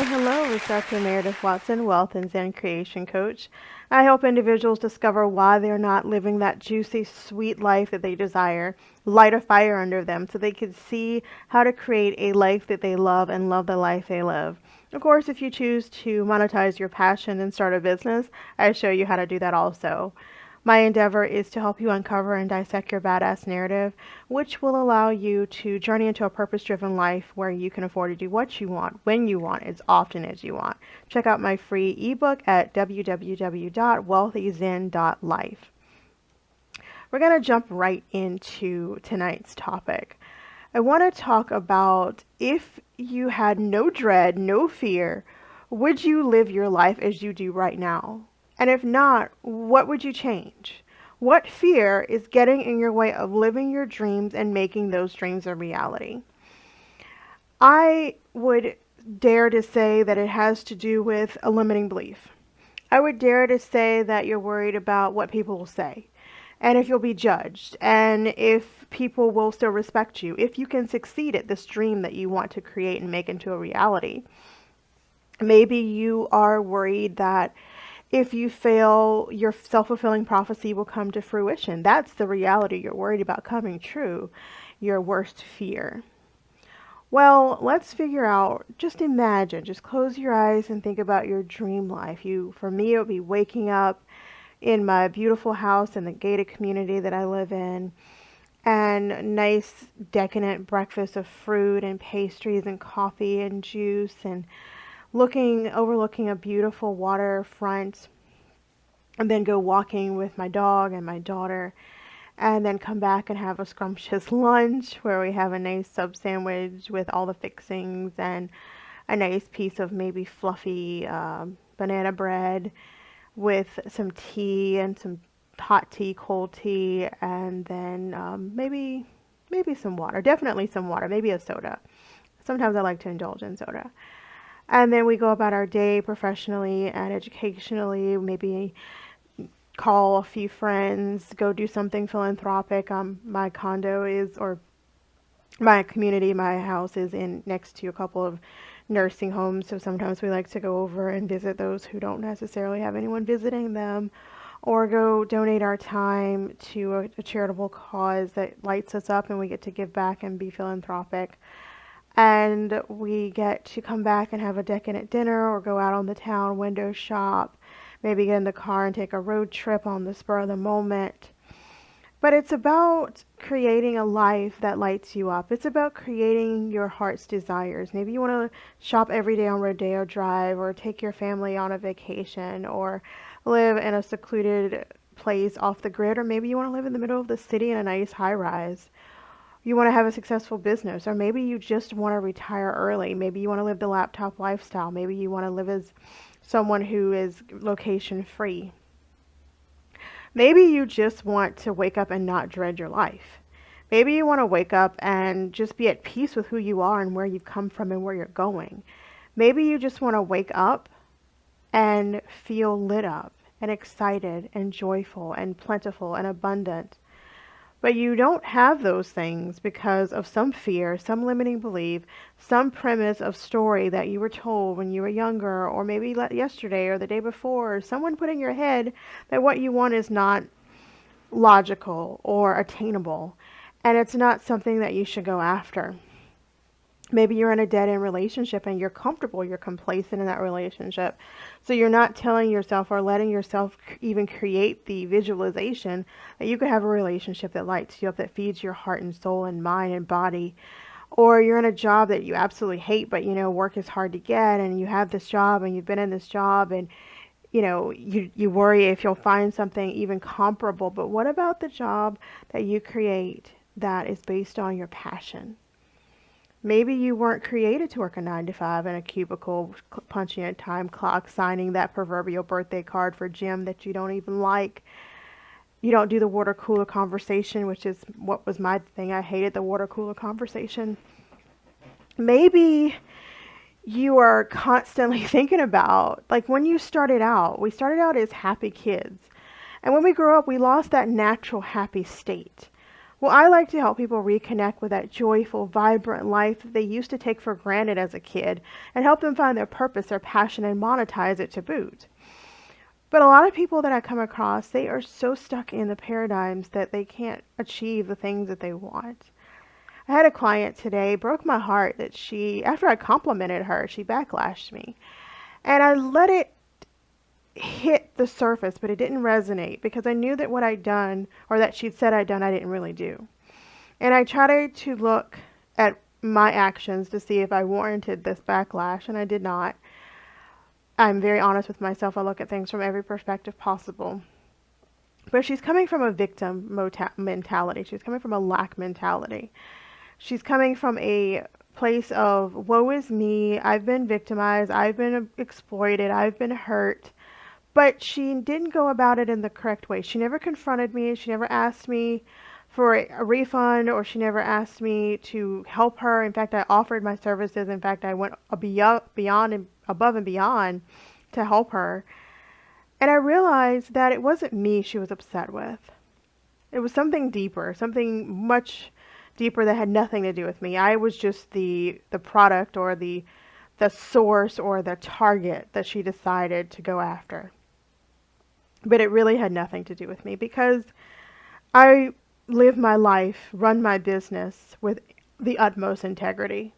Hello. It's Dr. Meredith Watson, Wealth and Zen Creation Coach. I help individuals discover why they're not living that juicy, sweet life that they desire, light a fire under them so they can see how to create a life that they love and love the life they live. Of course, if you choose to monetize your passion and start a business, I show you how to do that also. My endeavor is to help you uncover and dissect your badass narrative, which will allow you to journey into a purpose-driven life where you can afford to do what you want, when you want, as often as you want. Check out my free ebook at www.wealthyzen.life. We're going to jump right into tonight's topic. I want to talk about if you had no dread, no fear, would you live your life as you do right now? And if not, what would you change? What fear is getting in your way of living your dreams and making those dreams a reality? I would dare to say that it has to do with a limiting belief. I would dare to say that you're worried about what people will say, and if you'll be judged, and if people will still respect you, if you can succeed at this dream that you want to create and make into a reality. Maybe you are worried that if you fail, your self-fulfilling prophecy will come to fruition. That's the reality you're worried about coming true, your worst fear. Well, let's figure out, just imagine, just close your eyes and think about your dream life. For me, it would be waking up in my beautiful house in the gated community that I live in, and nice decadent breakfast of fruit and pastries and coffee and juice, and overlooking a beautiful waterfront, and then go walking with my dog and my daughter, and then come back and have a scrumptious lunch where we have a nice sub sandwich with all the fixings and a nice piece of maybe fluffy banana bread with some tea and some hot tea, cold tea, and then maybe some water, definitely some water, maybe a soda. Sometimes I like to indulge in soda. And then we go about our day professionally and educationally, maybe call a few friends, go do something philanthropic. My condo is, or my community, my house is in next to a couple of nursing homes. So sometimes we like to go over and visit those who don't necessarily have anyone visiting them, or go donate our time to a charitable cause that lights us up and we get to give back and be philanthropic. And we get to come back and have a decadent dinner or go out on the town, window shop, maybe get in the car and take a road trip on the spur of the moment. But it's about creating a life that lights you up. It's about creating your heart's desires. Maybe you want to shop every day on Rodeo Drive, or take your family on a vacation, or live in a secluded place off the grid, or maybe you want to live in the middle of the city in a nice high rise. You want to have a successful business, or maybe you just want to retire early. Maybe you want to live the laptop lifestyle. Maybe you want to live as someone who is location free. Maybe you just want to wake up and not dread your life. Maybe you want to wake up and just be at peace with who you are and where you've come from and where you're going. Maybe you just want to wake up and feel lit up and excited and joyful and plentiful and abundant. But you don't have those things because of some fear, some limiting belief, some premise of story that you were told when you were younger, or maybe yesterday or the day before, or someone put in your head that what you want is not logical or attainable, and it's not something that you should go after. Maybe you're in a dead-end relationship and you're comfortable, you're complacent in that relationship. So you're not telling yourself or letting yourself even create the visualization that you could have a relationship that lights you up, that feeds your heart and soul and mind and body. Or you're in a job that you absolutely hate, but work is hard to get, and you have this job and you've been in this job, and you worry if you'll find something even comparable. But what about the job that you create that is based on your passion? Maybe you weren't created to work a 9 to 5 in a cubicle, punching a time clock, signing that proverbial birthday card for Jim that you don't even like. You don't do the water cooler conversation, which is what was my thing. I hated the water cooler conversation. Maybe you are constantly thinking about, like when you started out, we started out as happy kids. And when we grew up, we lost that natural happy state. Well, I like to help people reconnect with that joyful, vibrant life that they used to take for granted as a kid and help them find their purpose, their passion, and monetize it to boot. But a lot of people that I come across, they are so stuck in the paradigms that they can't achieve the things that they want. I had a client today, broke my heart that after I complimented her, she backlashed me. And I let it hit the surface, but it didn't resonate because I knew that what I'd done, or that she'd said I'd done, I didn't really do. And I tried to look at my actions to see if I warranted this backlash, and I did not. I'm very honest with myself. I look at things from every perspective possible. But she's coming from a victim mentality. She's coming from a lack mentality. She's coming from a place of, woe is me, I've been victimized, I've been exploited, I've been hurt. But she didn't go about it in the correct way. She never confronted me. She never asked me for a refund, or she never asked me to help her. In fact, I offered my services. In fact, I went beyond and above and beyond to help her. And I realized that it wasn't me she was upset with. It was something deeper, something much deeper that had nothing to do with me. I was just the product, or the source, or the target that she decided to go after. But it really had nothing to do with me, because I live my life, run my business with the utmost integrity.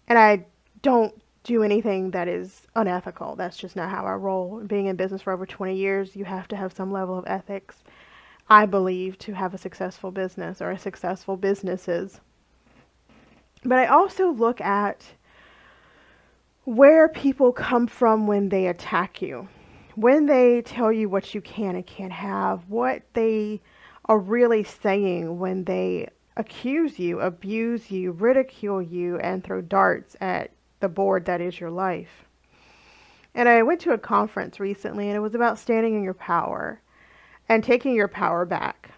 And I don't do anything that is unethical. That's just not how I roll. Being in business for over 20 years, you have to have some level of ethics, I believe, to have a successful business, or a successful businesses. But I also look at where people come from when they attack you, when they tell you what you can and can't have, what they are really saying when they accuse you, abuse you, ridicule you, and throw darts at the board that is your life. And I went to a conference recently, and it was about standing in your power and taking your power back.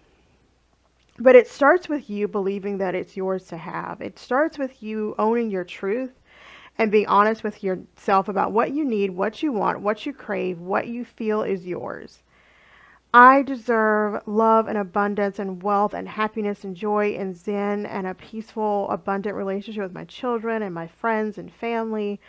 But it starts with you believing that it's yours to have. It starts with you owning your truth and being honest with yourself about what you need, what you want, what you crave, what you feel is yours. I deserve love and abundance and wealth and happiness and joy and zen and a peaceful, abundant relationship with my children and my friends and family.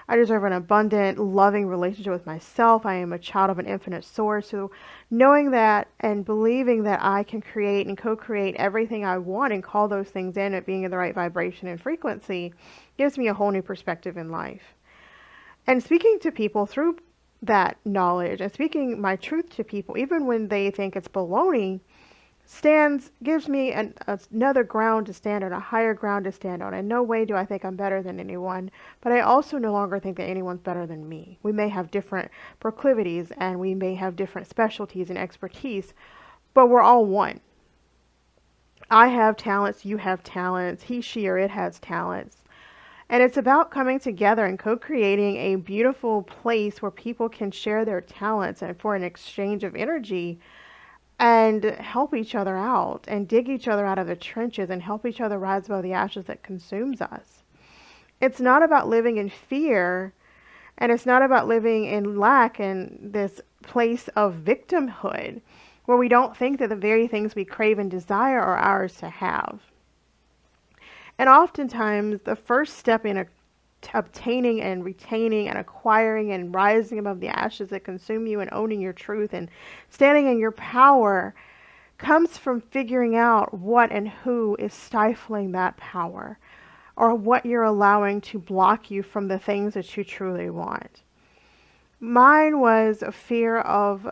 I deserve an abundant, loving relationship with myself. I am a child of an infinite source. So knowing that and believing that I can create and co-create everything I want and call those things in, at being in the right vibration and frequency, gives me a whole new perspective in life. And speaking to people through that knowledge and speaking my truth to people, even when they think it's baloney, gives me another ground to stand on, a higher ground to stand on. In no way do I think I'm better than anyone, but I also no longer think that anyone's better than me. We may have different proclivities, and we may have different specialties and expertise, but we're all one. I have talents, you have talents, he, she, or it has talents. And it's about coming together and co-creating a beautiful place where people can share their talents and for an exchange of energy, and help each other out and dig each other out of the trenches and help each other rise above the ashes that consumes us. It's not about living in fear, and it's not about living in lack and this place of victimhood where we don't think that the very things we crave and desire are ours to have. And oftentimes, the first step in obtaining and retaining and acquiring and rising above the ashes that consume you and owning your truth and standing in your power comes from figuring out what and who is stifling that power, or what you're allowing to block you from the things that you truly want. Mine was a fear of,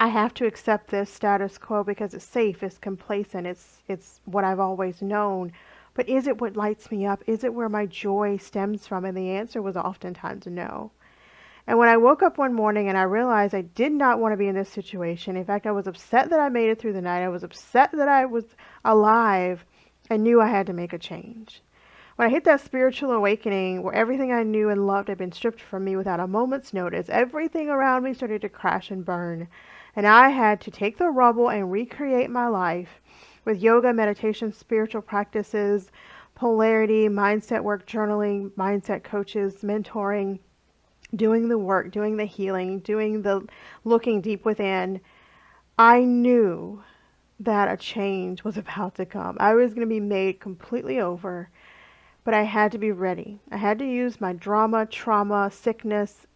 I have to accept this status quo because it's safe, it's complacent, it's what I've always known. But is it what lights me up? Is it where my joy stems from? And the answer was oftentimes no. And when I woke up one morning and I realized I did not want to be in this situation, in fact, I was upset that I made it through the night, I was upset that I was alive, I knew I had to make a change. When I hit that spiritual awakening where everything I knew and loved had been stripped from me without a moment's notice, everything around me started to crash and burn. And I had to take the rubble and recreate my life with yoga, meditation, spiritual practices, polarity, mindset work, journaling, mindset coaches, mentoring, doing the work, doing the healing, doing the looking deep within. I knew that a change was about to come. I was going to be made completely over, but I had to be ready. I had to use my drama, trauma, sickness,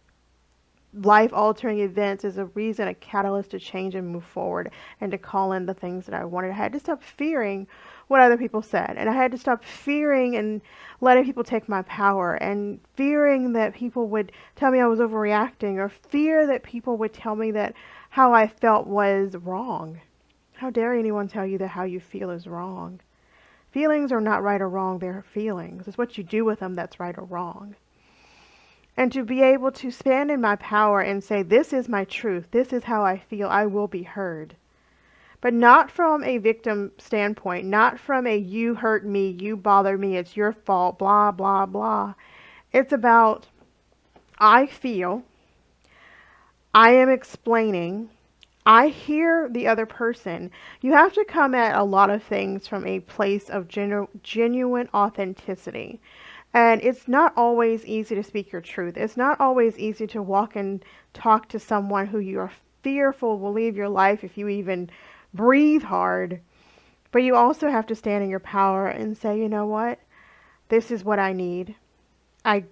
life-altering events as a reason, a catalyst to change and move forward and to call in the things that I wanted. I had to stop fearing what other people said, and I had to stop fearing and letting people take my power, and fearing that people would tell me I was overreacting, or fear that people would tell me that how I felt was wrong. How dare anyone tell you that how you feel is wrong? Feelings are not right or wrong, they're feelings. It's what you do with them that's right or wrong. And to be able to stand in my power and say, this is my truth, this is how I feel, I will be heard. But not from a victim standpoint, not from a you hurt me, you bother me, it's your fault, blah, blah, blah. It's about, I feel, I am explaining, I hear the other person. You have to come at a lot of things from a place of genuine authenticity. And it's not always easy to speak your truth. It's not always easy to walk and talk to someone who you are fearful will leave your life if you even breathe hard. But you also have to stand in your power and say, you know what? This is what I need. I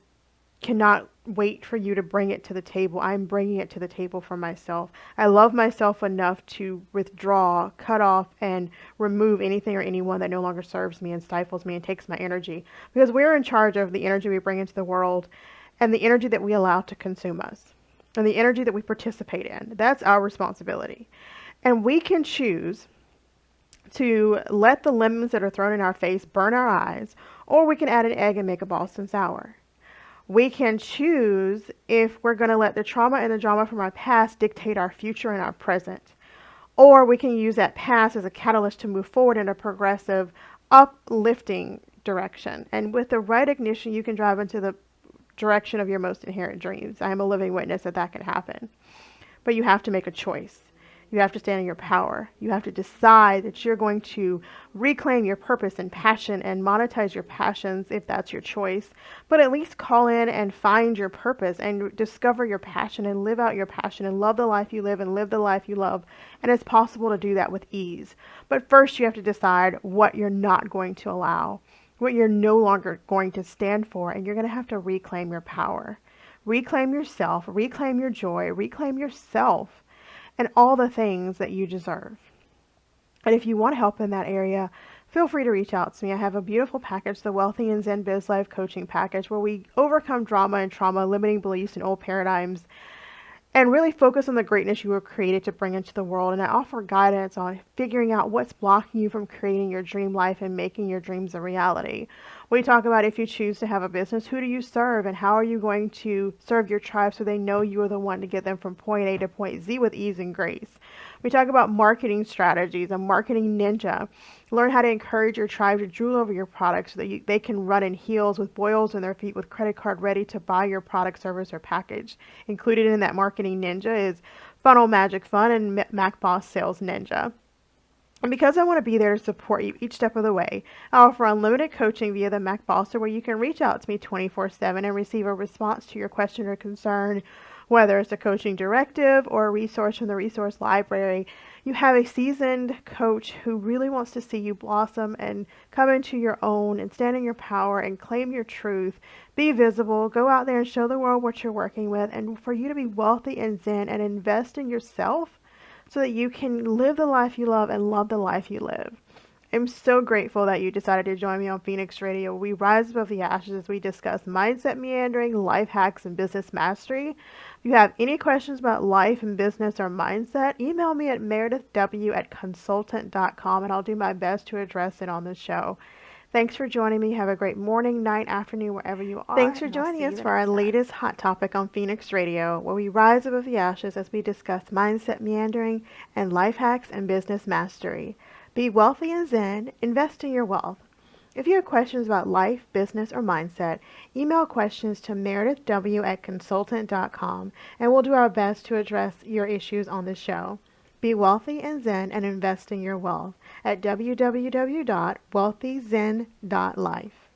cannot wait for you to bring it to the table. I'm bringing it to the table for myself. I love myself enough to withdraw, cut off, and remove anything or anyone that no longer serves me and stifles me and takes my energy. Because we're in charge of the energy we bring into the world and the energy that we allow to consume us and the energy that we participate in. That's our responsibility. And we can choose to let the lemons that are thrown in our face burn our eyes, or we can add an egg and make a Boston sour. We can choose if we're going to let the trauma and the drama from our past dictate our future and our present. Or we can use that past as a catalyst to move forward in a progressive, uplifting direction. And with the right ignition, you can drive into the direction of your most inherent dreams. I am a living witness that that can happen. But you have to make a choice. You have to stand in your power. You have to decide that you're going to reclaim your purpose and passion and monetize your passions if that's your choice. But at least call in and find your purpose and discover your passion and live out your passion and love the life you live and live the life you love. And it's possible to do that with ease. But first you have to decide what you're not going to allow, what you're no longer going to stand for, and you're going to have to reclaim your power. Reclaim yourself, reclaim your joy, reclaim yourself, and all the things that you deserve. And if you want help in that area, feel free to reach out to me. I have a beautiful package, the Wealthy and Zen Biz Life Coaching Package, where we overcome drama and trauma, limiting beliefs and old paradigms, and really focus on the greatness you were created to bring into the world. And I offer guidance on figuring out what's blocking you from creating your dream life and making your dreams a reality. We talk about if you choose to have a business, who do you serve and how are you going to serve your tribe so they know you are the one to get them from point A to point Z with ease and grace. We talk about marketing strategies, a marketing ninja. Learn how to encourage your tribe to drool over your products so that they can run in heels with boils in their feet with credit card ready to buy your product, service, or package. Included in that marketing ninja is Funnel Magic Fun and MacBoss Sales Ninja. And because I want to be there to support you each step of the way, I offer unlimited coaching via the MacBosser, where you can reach out to me 24/7 and receive a response to your question or concern, whether it's a coaching directive or a resource from the resource library. You have a seasoned coach who really wants to see you blossom and come into your own and stand in your power and claim your truth. Be visible, go out there and show the world what you're working with, and for you to be wealthy and zen and invest in yourself so that you can live the life you love and love the life you live. I'm so grateful that you decided to join me on Phoenix Radio. We rise above the ashes as we discuss mindset meandering, life hacks, and business mastery. If you have any questions about life and business or mindset, email me at meredithw@consultant.com and I'll do my best to address it on the show. Thanks for joining me. Have a great morning, night, afternoon, wherever you are. Thanks for joining us for our latest hot topic on Phoenix Radio, where we rise above the ashes as we discuss mindset meandering and life hacks and business mastery. Be wealthy and zen. Invest in your wealth. If you have questions about life, business, or mindset, email questions to meredithw@consultant.com and we'll do our best to address your issues on the show. Be wealthy and zen and invest in your wealth at www.wealthyzen.life.